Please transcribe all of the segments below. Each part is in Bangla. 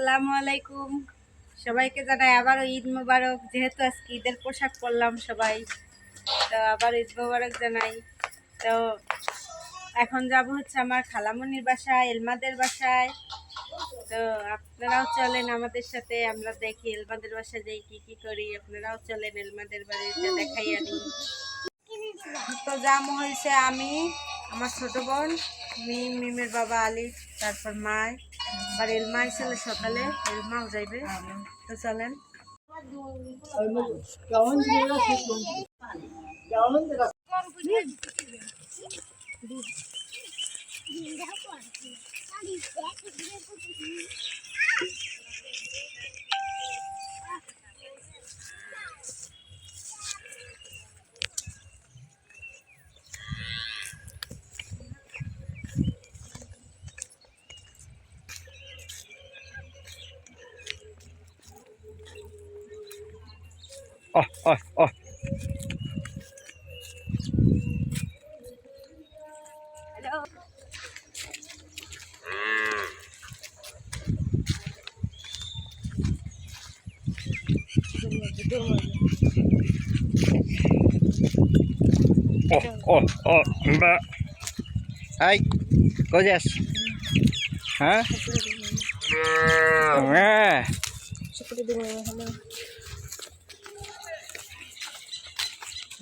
আসসালামু আলাইকুম সবাইকে জানাই আবারও ঈদ মোবারক। যেহেতু আজকে ঈদের পোশাক পরলাম সবাই, তো আবার ঈদ মোবারক জানাই। তো এখন যাব হচ্ছে আমার খালামণির বাসায়, এলমাদের বাসায়। তো আপনারাও চলেন আমাদের সাথে, আমরা দেখি এলমাদের বাসায় যাই কি করি। আপনারাও চলেন এলমাদের বাড়িতে দেখাই আনি। তো জামু হয়েছে আমি, আমার ছোট বোন মিম, মিমের বাবা আলী, তারপর মায়, আর এলমা ছিল সকালে, এলমাও যাইবে। তো চলেন। Mbak. Hai, kau jas? Hah? Seperti dengan sama.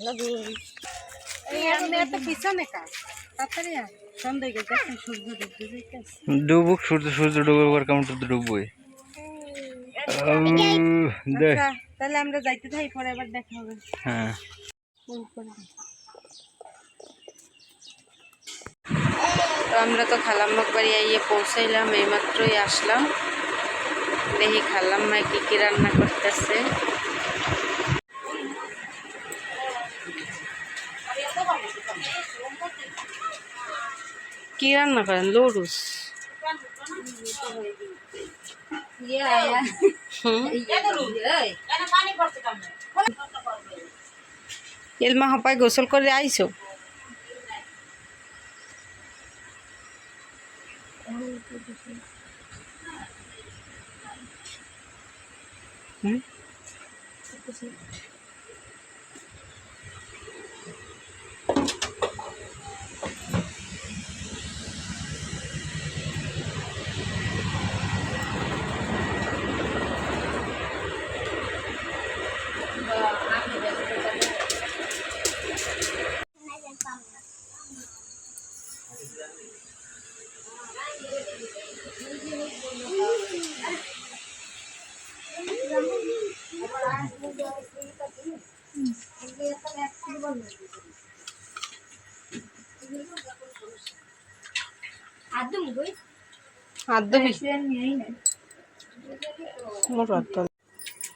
Lagi. Ini তো পিছনে কাজ তাড়াতাড়ি আর সন্ধ্যা গেছে, সূর্য ডুবছে। ডুবুক, সূর্য ডুববার কাউন্টার তো ডুববই। তাহলে আমরা যাইতে থাকি, পরে আবার দেখা হবে। হ্যাঁ, তো আমরা তো খালাম্মার বাড়ি আইয়ে পৌঁছাইলাম, এইমাত্রই আসলাম। দেখি খালাম্মায় কি রান্না করতেছে। কি রান্না করেন? লুডুস। এলমা হপায় গোসল করে আইছো?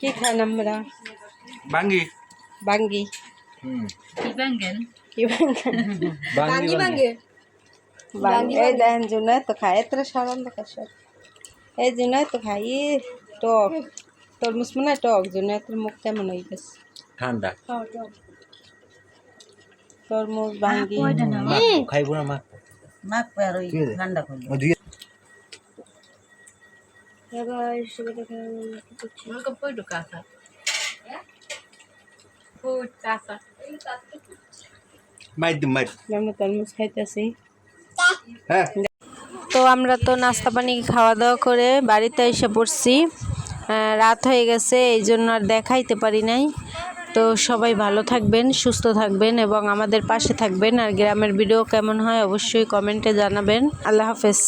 কি খান আমরা? Banggi. বাঙ্গি। এই দেখেন জুনাই তো খাই, এত সরম দেখাস। এই জুনাই তো খাই টক, তরমুজ মনে টক। জুনাই তোর মুখ কেমন হয়ে গেছে? ঠান্ডা। তরমুজ বাঙ্গি খাইবো না মাখ আর ওই ঠান্ডা করবে। তরমুজ খাইতেছি। তো আমরা তো নাস্তা পানি খাওয়া দাওয়া করে বাড়িতে এসে পড়ছি। রাত হয়ে গেছে, এই জন্য আর দেখাইতে পারি নাই। তো সবাই ভালো থাকবেন, সুস্থ থাকবেন এবং আমাদের পাশে থাকবেন। আর গ্রামের ভিডিও কেমন হয় অবশ্যই কমেন্টে জানাবেন। আল্লাহ হাফেজ।